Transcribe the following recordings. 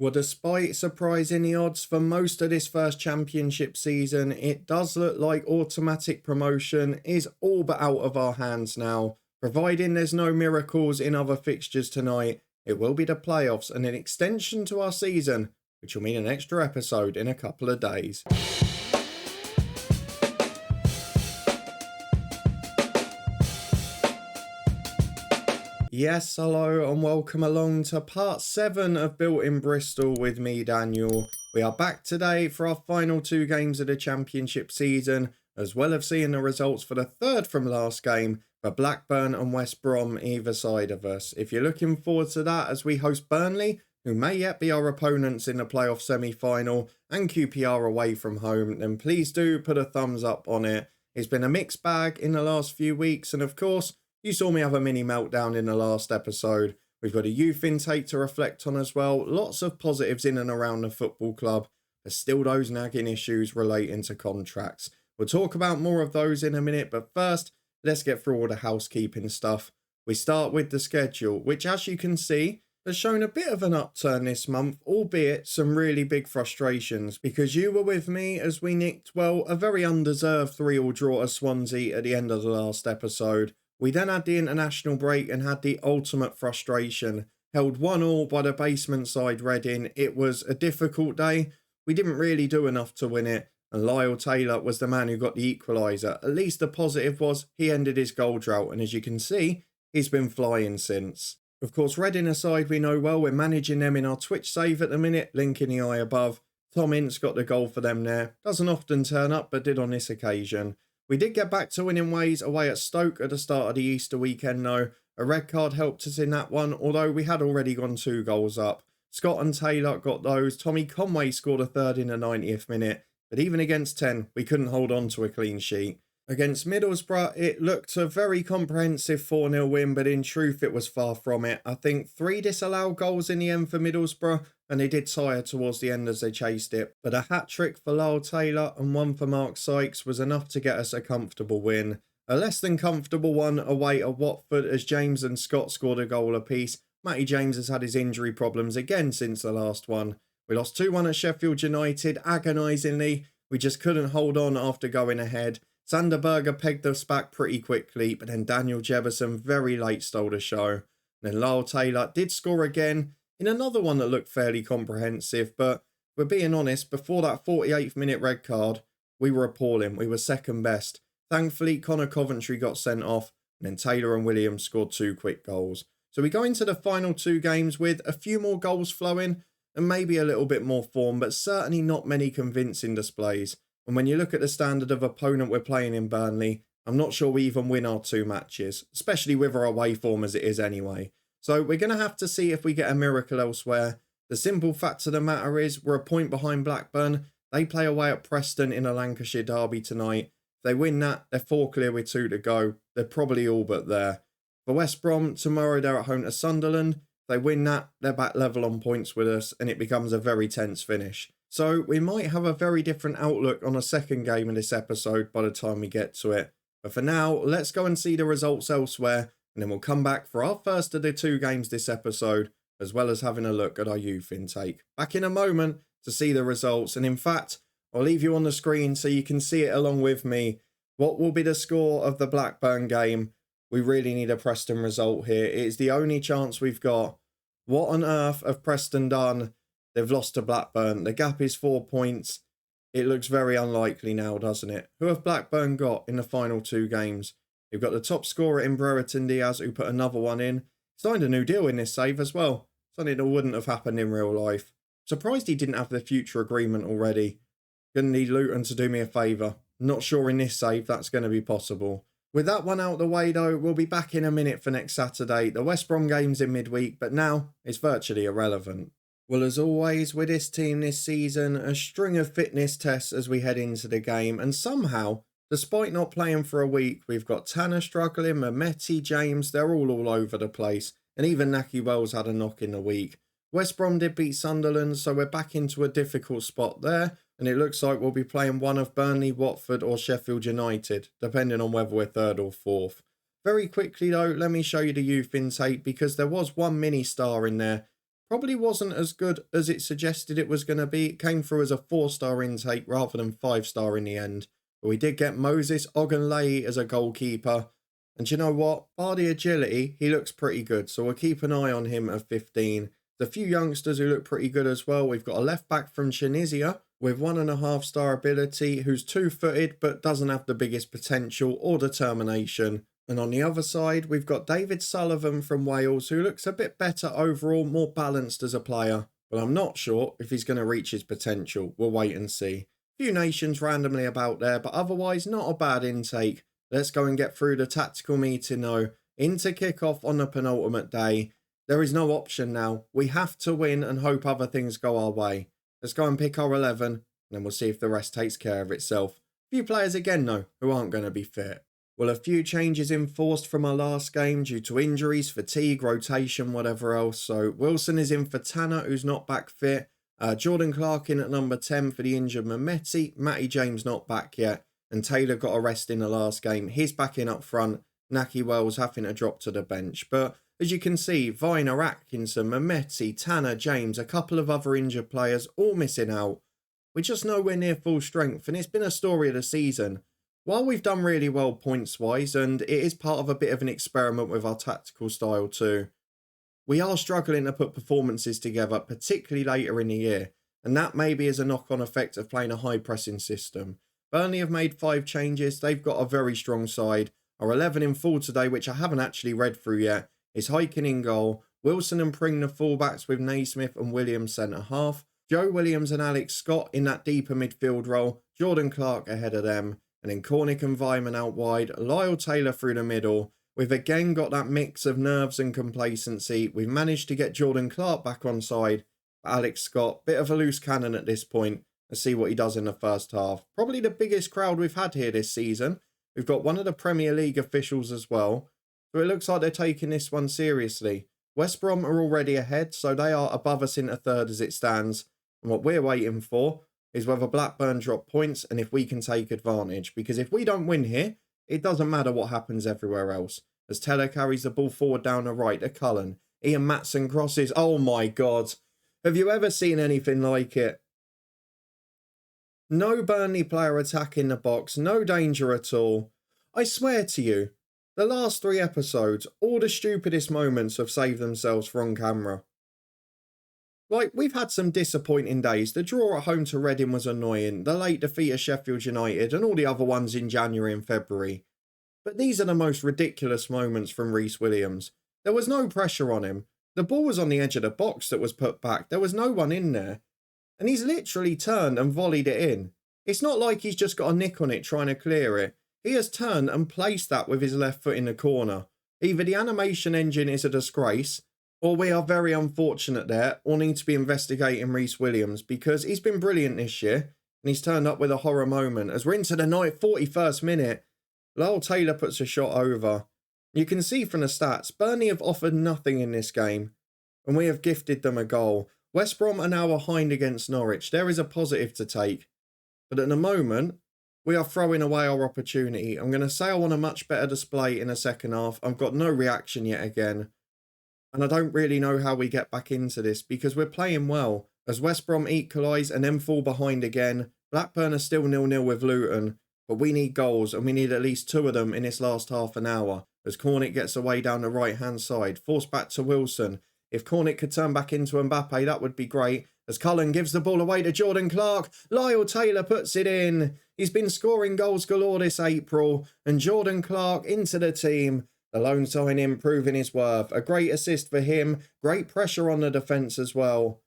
Well, despite surprising the odds for most of this first championship season, it does look like automatic promotion is all but out of our hands now. Providing there's no miracles in other fixtures tonight, it will be the playoffs and an extension to our season, which will mean an extra episode in a couple of days. Yes, hello and welcome along to part 7 of Built in Bristol with me, Daniel. We are back today for our final 2 games of the championship season, as well as seeing the results for the third from last game for Blackburn and West Brom either side of us. If you're looking forward to that as we host Burnley, who may yet be our opponents in the playoff semi-final, and QPR away from home, then please do put a thumbs up on it. It's been a mixed bag in the last few weeks, and of course, you saw me have a mini meltdown in the last episode. We've got a youth intake to reflect on as well. Lots of positives in and around the football club, but still those nagging issues relating to contracts. We'll talk about more of those in a minute, but first, let's get through all the housekeeping stuff. We start with the schedule, which as you can see, has shown a bit of an upturn this month, albeit some really big frustrations, because you were with me as we nicked, well, a very undeserved 3-3 draw at Swansea at the end of the last episode. We then had the international break and had the ultimate frustration. Held 1-1 by the basement side Reading. It was a difficult day. We didn't really do enough to win it. And Lyle Taylor was the man who got the equaliser. At least the positive was he ended his goal drought. And as you can see, he's been flying since. Of course, Reading aside, we know well we're managing them in our Twitch save at the minute. Link in the eye above. Tom Ince got the goal for them there. Doesn't often turn up, but did on this occasion. We did get back to winning ways away at Stoke at the start of the Easter weekend though. A red card helped us in that one, although we had already gone 2 goals up. Scott and Taylor got those. Tommy Conway scored a third in the 90th minute. But even against 10, we couldn't hold on to a clean sheet. Against Middlesbrough, it looked a very comprehensive 4-0 win, but in truth it was far from it. I think 3 disallowed goals in the end for Middlesbrough, and they did tire towards the end as they chased it. But a hat-trick for Lyle Taylor and 1 for Mark Sykes was enough to get us a comfortable win. A less than comfortable one away at Watford as James and Scott scored a goal apiece. Matty James has had his injury problems again since the last one. We lost 2-1 at Sheffield United, agonisingly. We just couldn't hold on after going ahead. Sander Berger pegged us back pretty quickly, but then Daniel Jefferson very late stole the show. And then Lyle Taylor did score again in another one that looked fairly comprehensive, but we're being honest, before that 48th minute red card, we were appalling. We were second best. Thankfully, Connor Coventry got sent off, and then Taylor and Williams scored 2 quick goals. So we go into the final 2 games with a few more goals flowing, and maybe a little bit more form, but certainly not many convincing displays. And when you look at the standard of opponent we're playing in Burnley, I'm not sure we even win our 2 matches, especially with our away form as it is anyway. So we're going to have to see if we get a miracle elsewhere. The simple fact of the matter is we're a point behind Blackburn. They play away at Preston in a Lancashire derby tonight. If they win that, they're 4 clear with 2 to go. They're probably all but there. For West Brom, tomorrow they're at home to Sunderland. If they win that, they're back level on points with us and it becomes a very tense finish. So we might have a very different outlook on a second game of this episode by the time we get to it. But for now, let's go and see the results elsewhere, and then we'll come back for our first of the 2 games this episode, as well as having a look at our youth intake. Back in a moment to see the results, and in fact, I'll leave you on the screen so you can see it along with me. What will be the score of the Blackburn game? We really need a Preston result here. It is the only chance we've got. What on earth have Preston done? They've lost to Blackburn. The gap is 4 points. It looks very unlikely now, doesn't it? Who have Blackburn got in the final 2 games? They've got the top scorer in Brereton Diaz, who put another one in. Signed a new deal in this save as well. Something that wouldn't have happened in real life. Surprised he didn't have the future agreement already. Gonna need Luton to do me a favour. Not sure in this save that's going to be possible. With that one out the way though, we'll be back in a minute for next Saturday. The West Brom game's in midweek, but now it's virtually irrelevant. Well, as always with this team this season, a string of fitness tests as we head into the game, and somehow, despite not playing for a week, we've got Tanner struggling, Mehmeti, James, they're all over the place, and even Naki Wells had a knock in the week. West Brom did beat Sunderland, so we're back into a difficult spot there, and it looks like we'll be playing one of Burnley, Watford or Sheffield United, depending on whether we're 3rd or 4th. Very quickly though, let me show you the youth intake, because there was one mini star in there. Probably wasn't as good as it suggested it was going to be. It came through as a 4-star intake rather than 5-star in the end. But we did get Moses Ogunleye as a goalkeeper. And you know what? Bar the agility, he looks pretty good. So we'll keep an eye on him at 15. There's a few youngsters who look pretty good as well. We've got a left back from Tunisia with 1.5-star ability who's 2-footed but doesn't have the biggest potential or determination. And on the other side, we've got David Sullivan from Wales, who looks a bit better overall, more balanced as a player. But I'm not sure if he's going to reach his potential. We'll wait and see. A few nations randomly about there, but otherwise not a bad intake. Let's go and get through the tactical meeting though. Into kick-off on the penultimate day. There is no option now. We have to win and hope other things go our way. Let's go and pick our 11, and then we'll see if the rest takes care of itself. A few players again though, who aren't going to be fit. Well, a few changes enforced from our last game due to injuries, fatigue, rotation, whatever else. So Wilson is in for Tanner, who's not back fit. Jordan Clark in at number 10 for the injured Mehmeti. Matty James not back yet. And Taylor got a rest in the last game. He's back in up front. Naki Wells having to drop to the bench. But as you can see, Viner, Atkinson, Mehmeti, Tanner, James, a couple of other injured players all missing out. We're just nowhere near full strength. And it's been a story of the season. While we've done really well points-wise, and it is part of a bit of an experiment with our tactical style too, we are struggling to put performances together, particularly later in the year, and that maybe is a knock-on effect of playing a high-pressing system. Burnley have made 5 changes. They've got a very strong side. Our 11 in full today, which I haven't actually read through yet, is Hiking in goal, Wilson and Pring the fullbacks with Naismith and Williams centre-half, Joe Williams and Alex Scott in that deeper midfield role, Jordan Clark ahead of them, and then Cornick and Vyman out wide, Lyle Taylor through the middle. We've again got that mix of nerves and complacency. We've managed to get Jordan Clark back on side. But Alex Scott, bit of a loose cannon at this point. Let's see what he does in the first half. Probably the biggest crowd we've had here this season. We've got one of the Premier League officials as well. So it looks like they're taking this one seriously. West Brom are already ahead, so they are above us into third as it stands. And what we're waiting for is whether Blackburn drop points and if we can take advantage. Because if we don't win here, it doesn't matter what happens everywhere else. As Teller carries the ball forward down the right to Cullen. Ian Matson crosses. Oh my God. Have you ever seen anything like it? No Burnley player attacking the box. No danger at all. I swear to you, the last 3 episodes, all the stupidest moments have saved themselves from camera. Like, we've had some disappointing days. The draw at home to Reading was annoying. The late defeat of Sheffield United and all the other ones in January and February. But these are the most ridiculous moments from Reece Williams. There was no pressure on him. The ball was on the edge of the box that was put back. There was no one in there. And he's literally turned and volleyed it in. It's not like he's just got a nick on it trying to clear it. He has turned and placed that with his left foot in the corner. Either the animation engine is a disgrace, or we are very unfortunate there, or need to be investigating Reece Williams, because he's been brilliant this year, and he's turned up with a horror moment. As we're into the 41st minute, Lyle Taylor puts a shot over. You can see from the stats, Burnley have offered nothing in this game, and we have gifted them a goal. West Brom are now behind against Norwich. There is a positive to take, but at the moment, we are throwing away our opportunity. I'm going to say I want a much better display in the second half. I've got no reaction yet again. And I don't really know how we get back into this because we're playing well. As West Brom equalise and then fall behind again, Blackburn are still 0-0 with Luton. But we need goals and we need at least 2 of them in this last half an hour. As Cornick gets away down the right-hand side, forced back to Wilson. If Cornick could turn back into Mbappe, that would be great. As Cullen gives the ball away to Jordan Clark, Lyle Taylor puts it in. He's been scoring goals galore this April. And Jordan Clark into the team. The loan signing proving his worth. A great assist for him. Great pressure on the defence as well.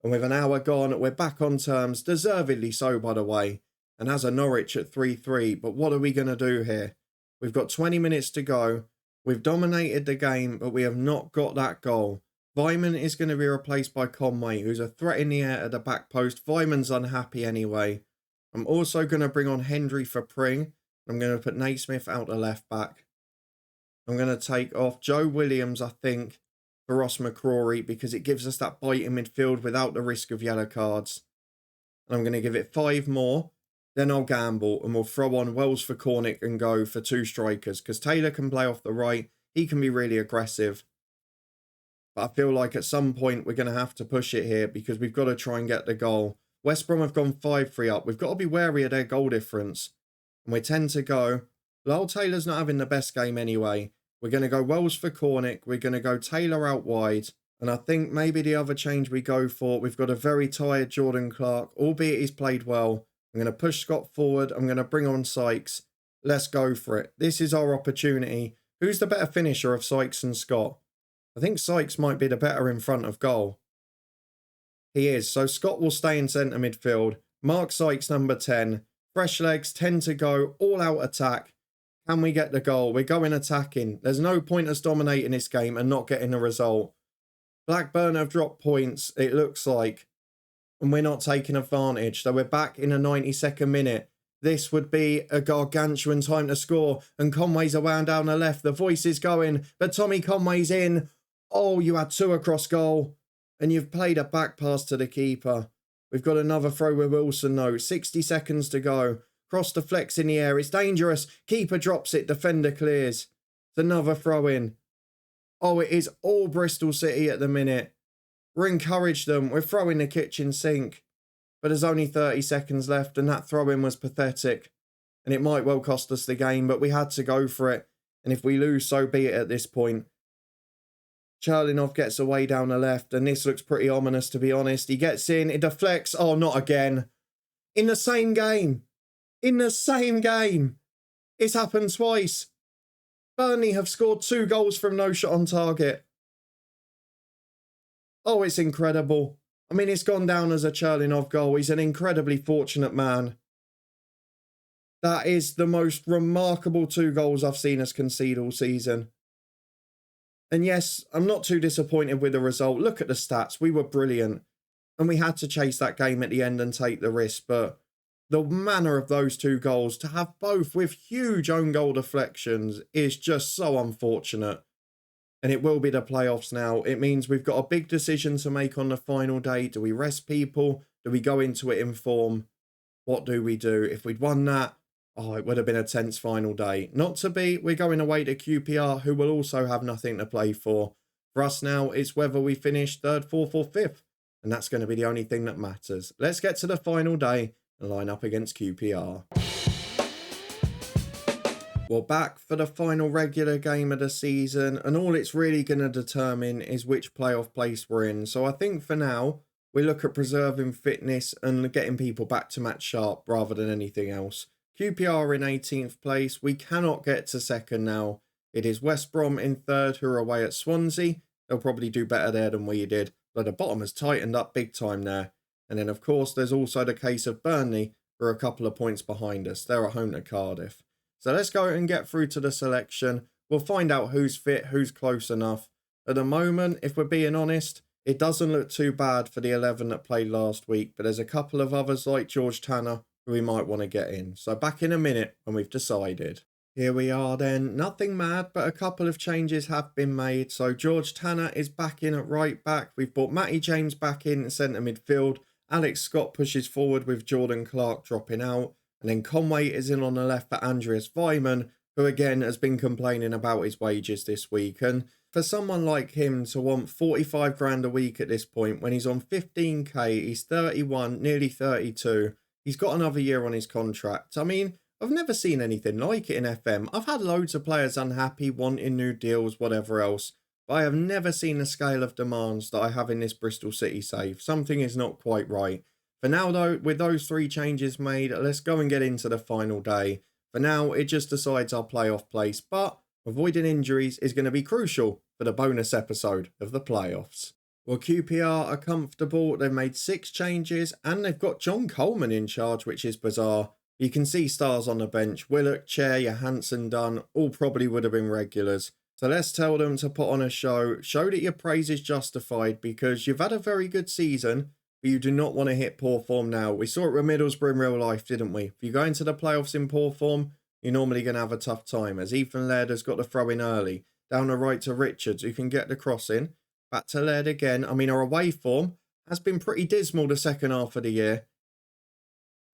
And with an hour gone, we're back on terms. Deservedly so, by the way. And has a Norwich at 3-3. But what are we going to do here? We've got 20 minutes to go. We've dominated the game, but we have not got that goal. Vyman is going to be replaced by Conway, who's a threat in the air at the back post. Vyman's unhappy anyway. I'm also going to bring on Hendry for Pring. I'm going to put Naismith out the left back. I'm going to take off Joe Williams, I think, for Ross McCrory because it gives us that bite in midfield without the risk of yellow cards. And I'm going to give it 5 more. Then I'll gamble and we'll throw on Wells for Cornick and go for 2 strikers because Taylor can play off the right. He can be really aggressive. But I feel like at some point we're going to have to push it here because we've got to try and get the goal. West Brom have gone 5-3 up. We've got to be wary of their goal difference. And we tend to go, Lyle Taylor's not having the best game anyway. We're going to go Wells for Cornick. We're going to go Taylor out wide. And I think maybe the other change we go for, we've got a very tired Jordan Clark, albeit he's played well. I'm going to push Scott forward. I'm going to bring on Sykes. Let's go for it. This is our opportunity. Who's the better finisher of Sykes and Scott? I think Sykes might be the better in front of goal. He is. So Scott will stay in centre midfield. Mark Sykes, number 10. Fresh legs, 10 to go. All out attack. Can we get the goal? We're going attacking. There's no point us dominating this game and not getting a result. Blackburn have dropped points, it looks like. And we're not taking advantage. So we're back in the 92nd minute. This would be a gargantuan time to score. And Conway's around down the left. The voice is going. But Tommy Conway's in. Oh, you had 2 across goal. And you've played a back pass to the keeper. We've got another throw with Wilson though. 60 seconds to go. Cross the flex in the air. It's dangerous. Keeper drops it. Defender clears. It's another throw in. Oh, it is all Bristol City at the minute. We're encouraged them. We're throwing the kitchen sink. But there's only 30 seconds left and that throw-in was pathetic. And it might well cost us the game, but we had to go for it. And if we lose, so be it at this point. Cherlinov gets away down the left and this looks pretty ominous, to be honest. He gets in, it deflects. Oh, not again. In the same game. In the same game. It's happened twice. Burnley have scored 2 goals from no shot on target. Oh, it's incredible. I mean, it's gone down as a Cherlinov goal. He's an incredibly fortunate man. That is the most remarkable 2 goals I've seen us concede all season. And yes, I'm not too disappointed with the result. Look at the stats. We were brilliant. And we had to chase that game at the end and take the risk. But the manner of those 2 goals, to have both with huge own goal deflections, is just so unfortunate. And it will be the playoffs now. It means we've got a big decision to make on the final day. Do we rest people? Do we go into it in form? What do we do? If we'd won that, oh, it would have been a tense final day. Not to be, we're going away to QPR, who will also have nothing to play for. For us now, it's whether we finish 3rd, 4th or 5th. And that's going to be the only thing that matters. Let's get to the final day and line up against QPR. We're back for the final regular game of the season, and all it's really going to determine is which playoff place we're in. So I think for now, we look at preserving fitness and getting people back to match sharp rather than anything else. QPR in 18th place. We cannot get to 2nd now. It is West Brom in 3rd, who are away at Swansea. They'll probably do better there than we did, but the bottom has tightened up big time there. And then, of course, there's also the case of Burnley, who are a couple of points behind us. They're at home to Cardiff. So let's go and get through to the selection. We'll find out who's fit, who's close enough. At the moment, if we're being honest, it doesn't look too bad for the 11 that played last week, but there's a couple of others like George Tanner who we might want to get in. So back in a minute when we've decided. Here we are then. Nothing mad, but a couple of changes have been made. So George Tanner is back in at right back. We've brought Matty James back in centre midfield. Alex Scott pushes forward with Jordan Clark dropping out. And then Conway is in on the left for Andreas Weimann, who again has been complaining about his wages this week. And for someone like him to want 45 grand a week at this point, when he's on 15k, he's 31, nearly 32. He's got another year on his contract. I mean, I've never seen anything like it in FM. I've had loads of players unhappy, wanting new deals, whatever else. But I have never seen the scale of demands that I have in this Bristol City save. Something is not quite right. For now, though, with those 3 changes made, let's go and get into the final day. For now, it just decides our playoff place, but avoiding injuries is going to be crucial for the bonus episode of the playoffs. Well, QPR are comfortable. They've made 6 changes, and they've got John Coleman in charge, which is bizarre. You can see stars on the bench. Willock, Chair, Johansson, Dunn, all probably would have been regulars. So let's tell them to put on a show. Show that your praise is justified, because you've had a very good season, but you do not want to hit poor form now. We saw it with Middlesbrough in real life, didn't we? If you go into the playoffs in poor form, you're normally going to have a tough time, as Ethan Laird has got the throw in early. Down the right to Richards, who can get the cross in. Back to Laird again. I mean, our away form has been pretty dismal the second half of the year.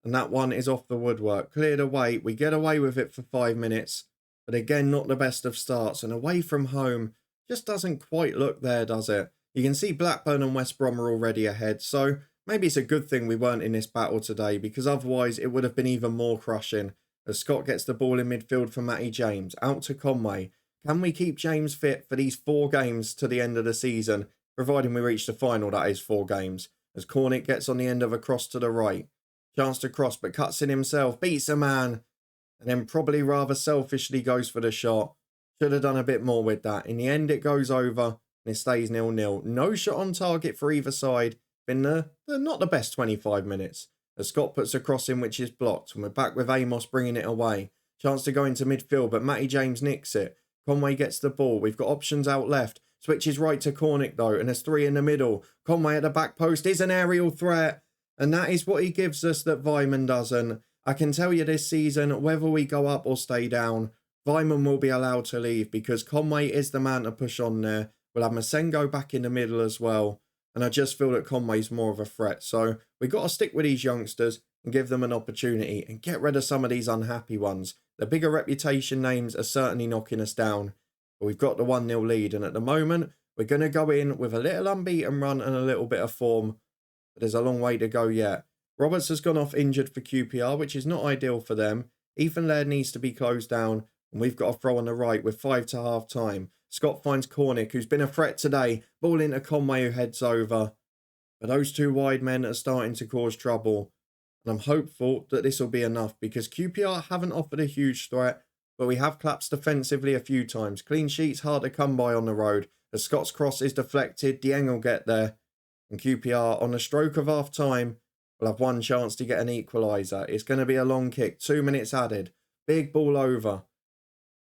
And that one is off the woodwork. Cleared away. We get away with it for 5 minutes. But again, not the best of starts. And away from home, just doesn't quite look there, does it? You can see Blackburn and West Brom are already ahead, so maybe it's a good thing we weren't in this battle today, because otherwise it would have been even more crushing. As Scott gets the ball in midfield for Matty James, out to Conway. Can we keep James fit for these 4 games to the end of the season? Providing we reach the final, that is 4 games. As Cornick gets on the end of a cross to the right. Chance to cross, but cuts in himself, beats a man, and then probably rather selfishly goes for the shot. Should have done a bit more with that. In the end, it goes over, and it stays 0-0. No shot on target for either side. Been not the best 25 minutes. As Scott puts a cross in, which is blocked, and we're back with Amos bringing it away. Chance to go into midfield, but Matty James nicks it. Conway gets the ball. We've got options out left. Switches right to Cornick, though, and there's 3 in the middle. Conway at the back post is an aerial threat. And that is what he gives us that Weimann doesn't. I can tell you this season, whether we go up or stay down, Weimann will be allowed to leave because Conway is the man to push on there. We'll have Masengo back in the middle as well. And I just feel that Conway's more of a threat. So we've got to stick with these youngsters and give them an opportunity and get rid of some of these unhappy ones. The bigger reputation names are certainly knocking us down. But we've got the 1-0 lead. And at the moment, we're going to go in with a little unbeaten run and a little bit of form. But there's a long way to go yet. Roberts has gone off injured for QPR, which is not ideal for them. Ethan Laird needs to be closed down. And we've got a throw on the right with 5 to half time. Scott finds Cornick, who's been a threat today. Ball into Conway, who heads over. But those 2 wide men are starting to cause trouble. And I'm hopeful that this will be enough because QPR haven't offered a huge threat. But we have collapsed defensively a few times. Clean sheets hard to come by on the road. As Scott's cross is deflected, Dieng will get there. And QPR, on the stroke of half time, will have 1 chance to get an equaliser. It's going to be a long kick. 2 minutes added. Big ball over.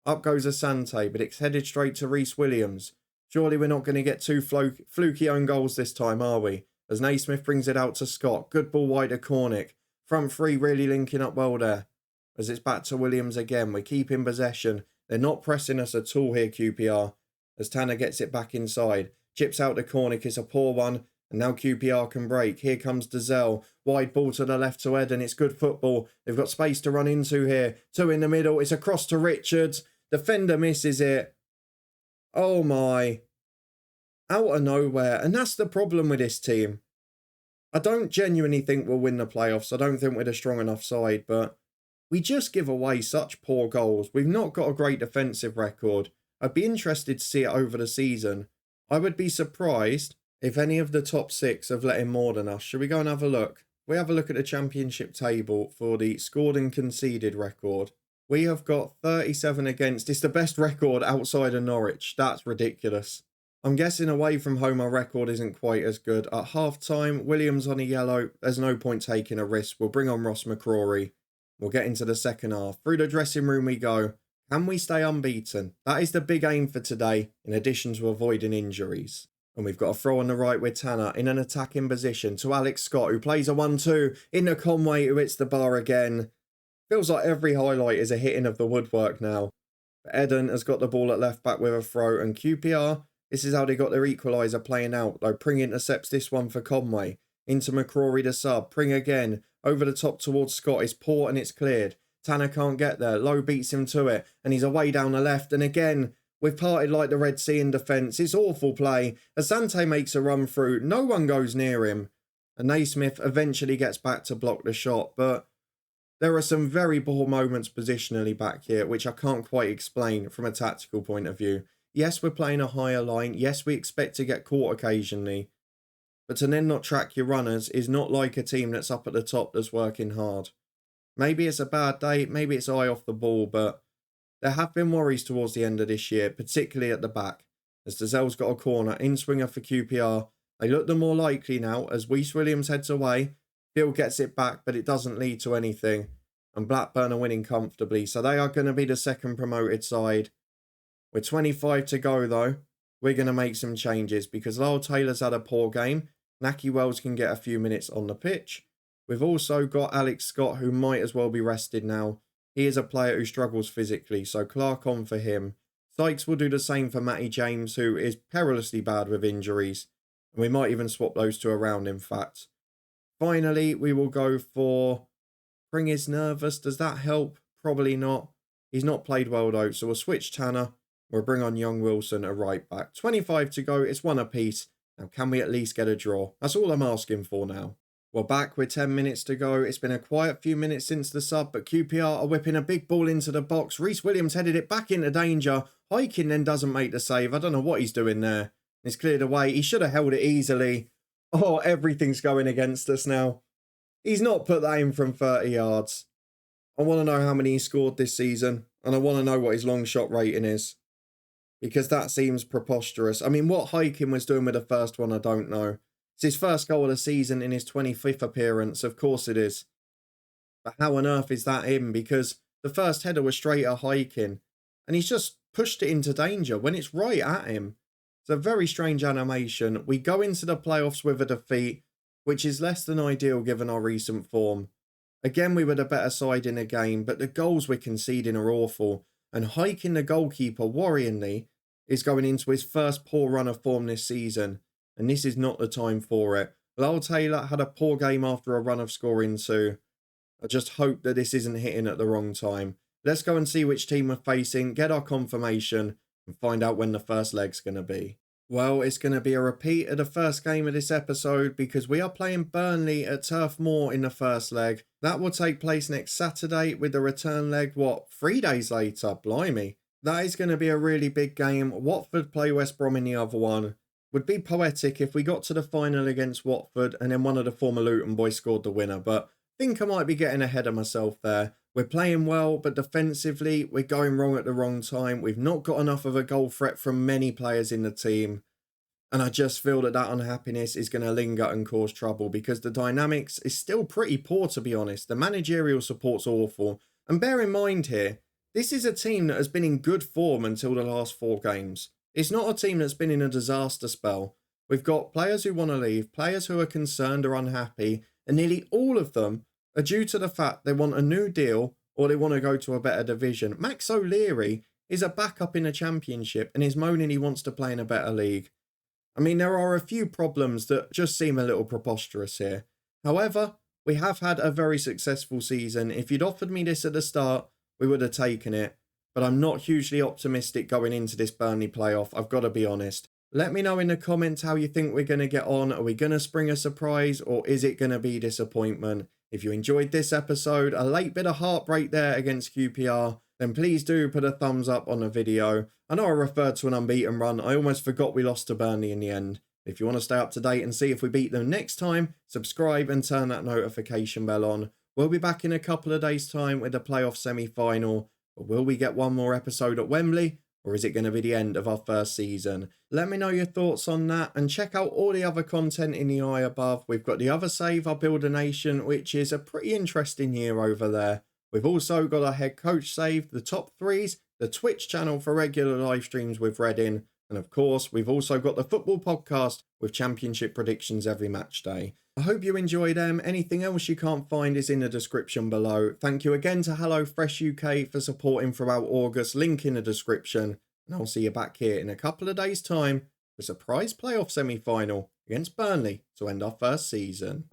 Up goes Asante, but it's headed straight to Reece Williams. Surely we're not going to get 2 fluky own goals this time, are we? As Naismith brings it out to Scott. Good ball wide to Cornick. Front 3 really linking up well there. As it's back to Williams again. We're keeping possession. They're not pressing us at all here, QPR. As Tanner gets it back inside. Chips out to Cornick. It's a poor one. And now QPR can break. Here comes Dazelle. Wide ball to the left to Eden. It's good football. They've got space to run into here. 2 in the middle. It's across to Richards. Defender misses it. Oh my. Out of nowhere. And that's the problem with this team. I don't genuinely think we'll win the playoffs. I don't think we're a strong enough side. But we just give away such poor goals. We've not got a great defensive record. I'd be interested to see it over the season. I would be surprised if any of the top 6 have let in more than us. Should we go and have a look? We have a look at the championship table for the scored and conceded record. We have got 37 against. It's the best record outside of Norwich. That's ridiculous. I'm guessing away from home our record isn't quite as good. At half-time, Williams on a yellow. There's no point taking a risk. We'll bring on Ross McCrory. We'll get into the second half. Through the dressing room we go. Can we stay unbeaten? That is the big aim for today, in addition to avoiding injuries. And we've got a throw on the right with Tanner in an attacking position to Alex Scott, who plays a 1-2 into Conway, who hits the bar again. Feels like every highlight is a hitting of the woodwork now. But Eden has got the ball at left back with a throw, and QPR, this is how they got their equaliser playing out. Though Pring intercepts this one for Conway. Into McCrory the sub. Pring again. Over the top towards Scott. It's poor and it's cleared. Tanner can't get there. Lowe beats him to it. And he's away down the left. And again, we've parted like the Red Sea in defence. It's awful play. Asante makes a run through. No one goes near him. And Naismith eventually gets back to block the shot. But there are some very poor moments positionally back here, which I can't quite explain from a tactical point of view. Yes, we're playing a higher line. Yes, we expect to get caught occasionally. But to then not track your runners is not like a team that's up at the top that's working hard. Maybe it's a bad day, maybe it's eye off the ball, but there have been worries towards the end of this year, particularly at the back. As Dazelle's got a corner, in-swinger for QPR. They look the more likely now as Reece Williams heads away. Field gets it back, but it doesn't lead to anything. And Blackburn are winning comfortably, so they are going to be the second promoted side. With 25 to go though, we're going to make some changes because Lyle Taylor's had a poor game. Naki Wells can get a few minutes on the pitch. We've also got Alex Scott, who might as well be rested now. He is a player who struggles physically, so Clark on for him. Sykes will do the same for Matty James, who is perilously bad with injuries. And we might even swap those 2 around, in fact. Finally, we will go for Pring is nervous. Does that help? Probably not. He's not played well though, so we'll switch Tanner. We'll bring on young Wilson at right back. 25 to go, it's one apiece. Now can we at least get a draw? That's all I'm asking for now. We're back with 10 minutes to go. It's been a quiet few minutes since the sub, but QPR are whipping a big ball into the box. Reece Williams headed it back into danger. Hiking then doesn't make the save. I don't know what he's doing there. It's cleared away. He should have held it easily. Oh, everything's going against us now. He's not put that in from 30 yards. I want to know how many he scored this season, and I want to know what his long shot rating is, because that seems preposterous. I mean, what Hiking was doing with the first one, I don't know. It's his first goal of the season in his 25th appearance. Of course it is. But how on earth is that him? Because the first header was straight at Hiking, and he's just pushed it into danger when it's right at him. It's a very strange animation. We go into the playoffs with a defeat, which is less than ideal given our recent form. Again, we were the better side in the game, but the goals we're conceding are awful. And Hiking, the goalkeeper, worryingly, is going into his first poor run of form this season. And this is not the time for it. Lyle Taylor had a poor game after a run of scoring too. I just hope that this isn't hitting at the wrong time. Let's go and see which team we're facing, get our confirmation, and find out when the first leg's going to be. Well, it's going to be a repeat of the first game of this episode because we are playing Burnley at Turf Moor in the first leg. That will take place next Saturday with the return leg, 3 days later? Blimey. That is going to be a really big game. Watford play West Brom in the other one. Would be poetic if we got to the final against Watford and then one of the former Luton boys scored the winner, but I think I might be getting ahead of myself there. We're playing well, but defensively, we're going wrong at the wrong time. We've not got enough of a goal threat from many players in the team. And I just feel that unhappiness is going to linger and cause trouble because the dynamics is still pretty poor, to be honest. The managerial support's awful. And bear in mind here, this is a team that has been in good form until the last 4 games. It's not a team that's been in a disaster spell. We've got players who want to leave, players who are concerned or unhappy, and nearly all of them are due to the fact they want a new deal or they want to go to a better division. Max O'Leary is a backup in a championship and is moaning he wants to play in a better league. I mean, there are a few problems that just seem a little preposterous here. However, we have had a very successful season. If you'd offered me this at the start, we would have taken it. But I'm not hugely optimistic going into this Burnley playoff, I've got to be honest. Let me know in the comments how you think we're going to get on. Are we going to spring a surprise or is it going to be disappointment? If you enjoyed this episode, a late bit of heartbreak there against QPR, then please do put a thumbs up on the video. I know I referred to an unbeaten run. I almost forgot we lost to Burnley in the end. If you want to stay up to date and see if we beat them next time, subscribe and turn that notification bell on. We'll be back in a couple of days' time with the playoff semi-final. But will we get one more episode at Wembley? Or is it going to be the end of our first season? Let me know your thoughts on that and check out all the other content in the eye above. We've got the other save, our Build a Nation, which is a pretty interesting year over there. We've also got our head coach save, the top threes, the Twitch channel for regular live streams with Reading. And of course, we've also got the football podcast with championship predictions every match day. I hope you enjoy them. Anything else you can't find is in the description below. Thank you again to HelloFresh UK for supporting throughout August. Link in the description. And I'll see you back here in a couple of days' time for a surprise playoff semi-final against Burnley to end our first season.